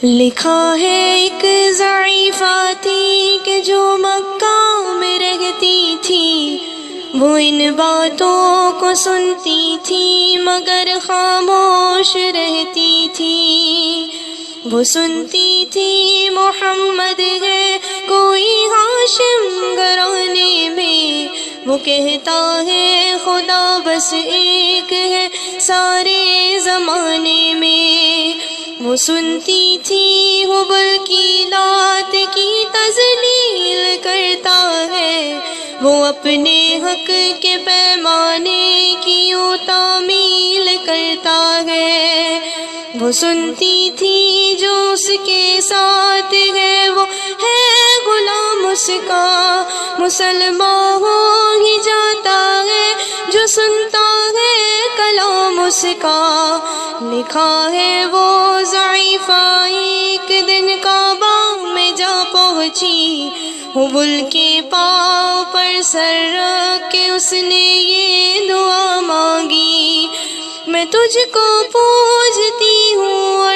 لکھا ہے ایک ضعیفہ تھی کہ جو مکہ میں رہتی تھی، وہ ان باتوں کو سنتی تھی مگر خاموش رہتی تھی۔ وہ سنتی تھی محمد ہے کوئی ہاشم گھرانے میں، وہ کہتا ہے خدا بس ایک ہے سارے زمانے میں۔ وہ سنتی تھی حبل کی لات کی تذلیل کرتا ہے، وہ اپنے حق کے پیمانے کی یوں تعمیل کرتا ہے۔ وہ سنتی تھی جو اس کے ساتھ ہے وہ ہے غلام اس کا، مسلمان ہو ہی جاتا ہے جو سنتا ہے کلام اس کا۔ لکھا ہے وہ ضعیفہ ایک دن کعبہ میں جا پہنچی، حبل کے پاؤں پر سر رکھ کے اس نے یہ دعا مانگی، میں تجھ کو پوجتی ہوں اور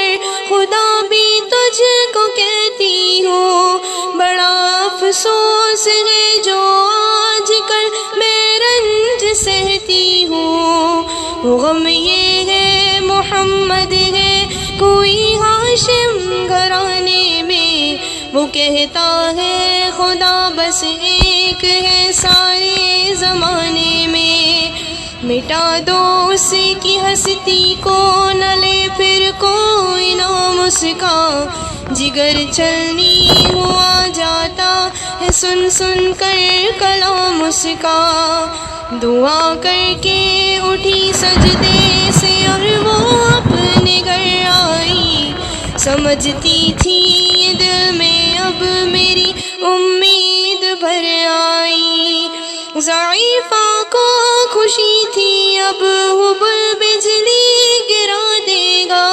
خدا بھی تجھ کو کہتی ہوں، بڑا افسوس ہے جو آج کل میں رنج سہتی ہوں۔ غم یہ ہے محمد ہے کوئی ہاشم گھرانے میں، وہ کہتا ہے خدا بس ایک ہے سارے زمانے میں۔ مٹا دو اس کی ہستی کو، نہ لے پھر کوئی نام اس کا، جگر چلنی ہوا جاتا ہے سن سن کر کلام اس کا۔ دعا کر کے اٹھی سجدے سے اور وہ اپنے گھر آئی، سمجھتی تھی یہ دل میں اب میری امید بھر آئی۔ ضعیفہ کو خوشی تھی اب حبل بجلی گرا دے گا،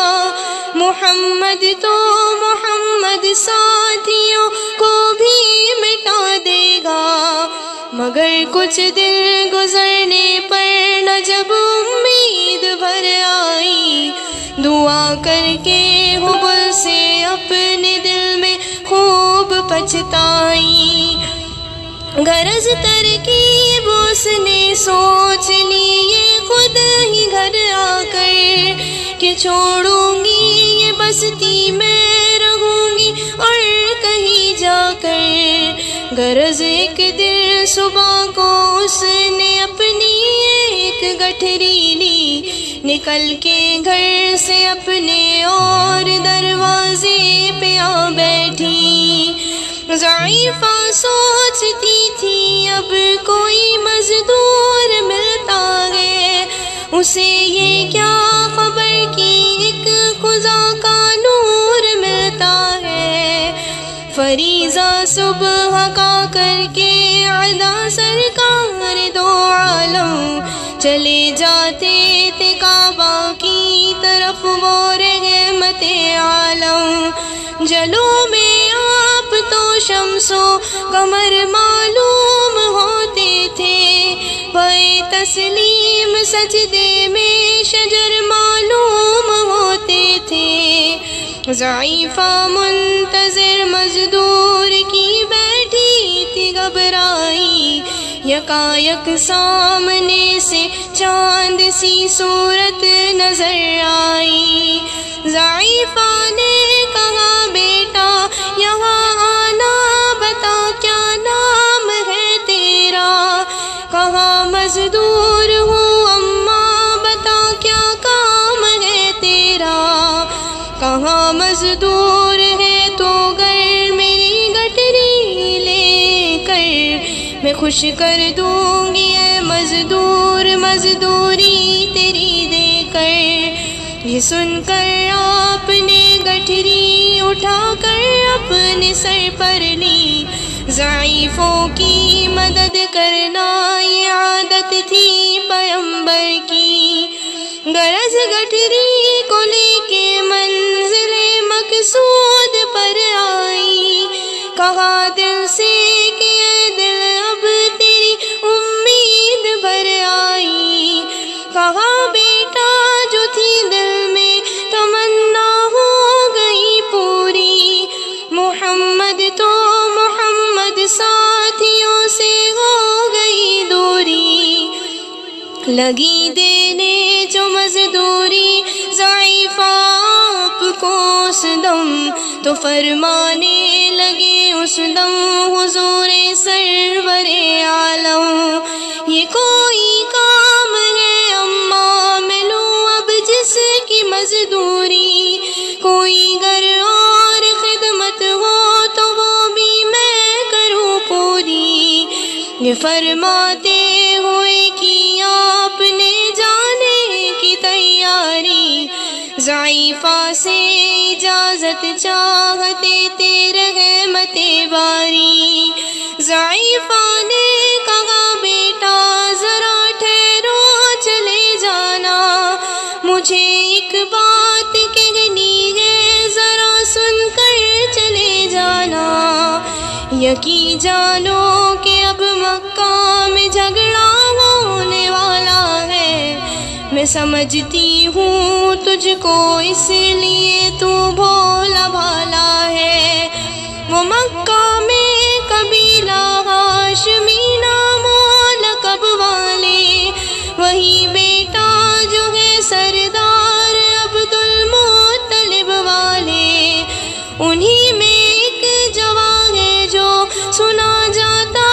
محمد تو محمد ساتھیوں کو بھی مٹا دے گا۔ مگر کچھ دن گزرنے پر نہ جب امید بھر آئی، دعا کر کے حبل سے اپنے دل میں خوب پچھتائی۔ غرض ترکیب اس نے سوچ لی یہ خود ہی گھر آ کر، کہ چھوڑوں گی یہ بستی میں رہوں گی اور کہیں جا کر۔ غرض ایک دن صبح کو اس نے اپنی ایک گٹھری لی، نکل کے گھر سے اپنے اور دروازے پہ آ بیٹھی۔ ضعیفہ سوچتی تھی اب کوئی مزدور ملتا ہے، اسے یہ کیا خبر کہ ایک خدا کا نور ملتا ہے۔ فریضہ صبح کا کر کے ادا سرکار دو عالم چلے جاتے تھے کعبہ کی طرف وہ رحمت عالم۔ جلو میں آپ تو شمس و قمر معلوم ہوتے تھے، پائے تسلیم سجدے میں شجر معلوم ہوتے تھے۔ ضعیفہ منتظر مزدور کی بیٹھی تھی گھبرائی، یکایک سامنے سے چاند سی صورت نظر آئی۔ ضعیفہ نے کہا بیٹا یہاں آنا، بتا کیا نام ہے تیرا؟ کہا مزدور ہوں اماں، بتا کیا کام ہے تیرا؟ کہا مزدور ہے تو گر میری گٹری لے کر میں خوش کر دوں گی اے مزدور، مزدوری تیری دے کر۔ یہ سن کر آپ نے گٹھری اٹھا کر اپنے سر پر لی، ضعیفوں کی مدد کرنا یہ عادت تھی پیغمبر کی۔ غرض گٹھری کو لے کے منزل مقصود پر آئی، کہا دل سے کہ اے دل اب تیری امید بھر آئی۔ کہا بیٹا جو تھی دل میں تمنا ہو گئی پوری، لگی دینے جو مزدوری ضعیفہ آپ کو اس دم، تو فرمانے لگے اس دم حضور سرور عالم، یہ کوئی کام ہے اماں میں لوں اب جس کی مزدوری، کوئی گر اور خدمت ہو تو وہ بھی میں کروں پوری، یہ فرماتے ہوئے کی آپ نے جانے کی تیاری، ضعیفہ سے اجازت چاہتے تیرے رحمت باری، ضعیفہ نے کہا بیٹا ذرا ٹھہرو چلے جانا، مجھے ایک بات کہنی ہے ذرا سن کر چلے جانا، یقین جانو کہ اب مکہ میں جھگڑا ہونے والا ہے، میں سمجھتی ہوں تجھ کو اس لیے تو بھولا بھالا ہے، وہ مکہ میں قبیلہ ہاشمی نام و لقب والے، وہی بیٹا جو ہے سردار عبد المطلب والے، انہی میں ایک جوان ہے جو سنا جاتا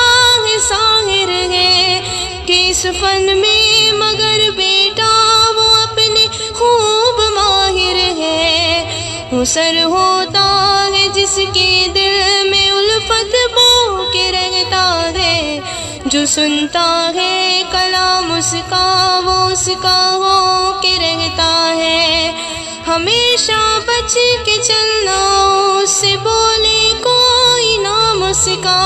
ہے ساحر ہے، کہ اس فن میں مگر بیٹا وہ اپنے خوب ماہر ہے، وہ سر ہوتا ہے جس کے دل میں الفت بو کے رہتا ہے، جو سنتا ہے کلام اس کا وہ اس کا ہو کے رہتا ہے، ہمیشہ بچ کے چلنا اس سے بولے کوئی نام اس کا،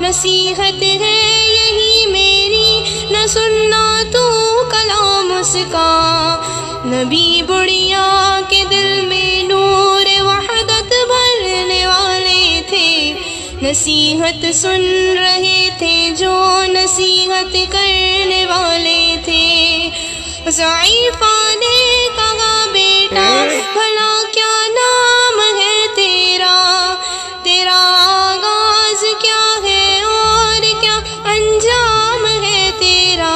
نصیحت ہے یہی میری نہ سننا تو کلام اس کا، نبی بڑھیا کے دل میں نور وحدت بھرنے والے تھے، نصیحت سن رہے تھے جو نصیحت کرنے والے تھے، ضعیفہ نے کہا بیٹا بھلا کیا نام ہے تیرا، تیرا آغاز کیا ہے اور کیا انجام ہے تیرا،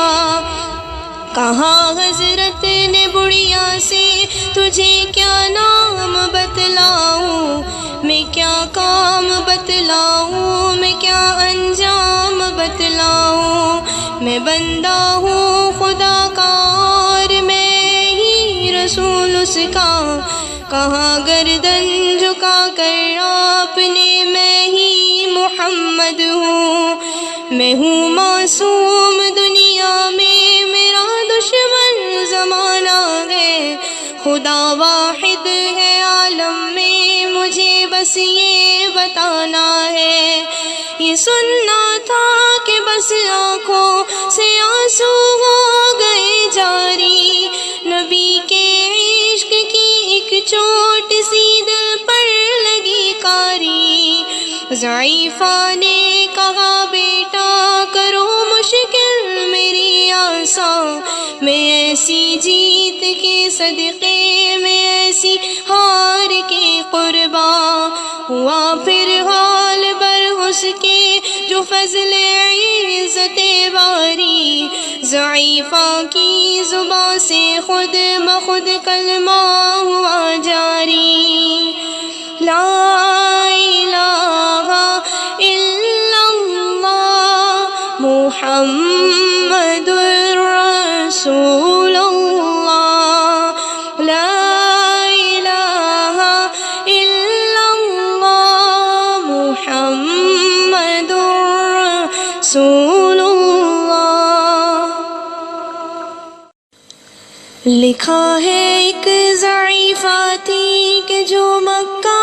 کہا حضرت نے بڑھیا سے تجھے کیا نام بتلاؤں، میں کیا کام بتلاؤں، میں کیا انجام بتلاؤں، میں بندہ ہوں خدا کا اور میں ہی رسول اس کا، کہاں گردن جھکا کر آپ نے میں ہی محمد ہوں، میں ہوں معصوم دنیا میں میرا دشمن زمانہ ہے، خدا واحد ہے عالم میں مجھے بس یہ بتانا ہے، یہ سننا تھا کہ بس آنکھوں سے آنسو ہو گئے جاری، نبی کے عشق کی ایک چوٹ سی دل پر لگی کاری، ضعیفہ نے کہا بیٹا کرو مشکل میری آسان، میں ایسی جیت کے صدقے میں ایسی ہار کے قرباں، ہوا پھر حال بر اس کے جو فضل عزت باری، ضعیفہ کی زبان سے خود بخود کلمہ ہوا جاری، لا الہ الا اللہ محمد رسول اللہ، لا الہ الا اللہ محمد رسول اللہ۔ لکھا ہے ایک ضعیفہ تھی کہ جو مکہ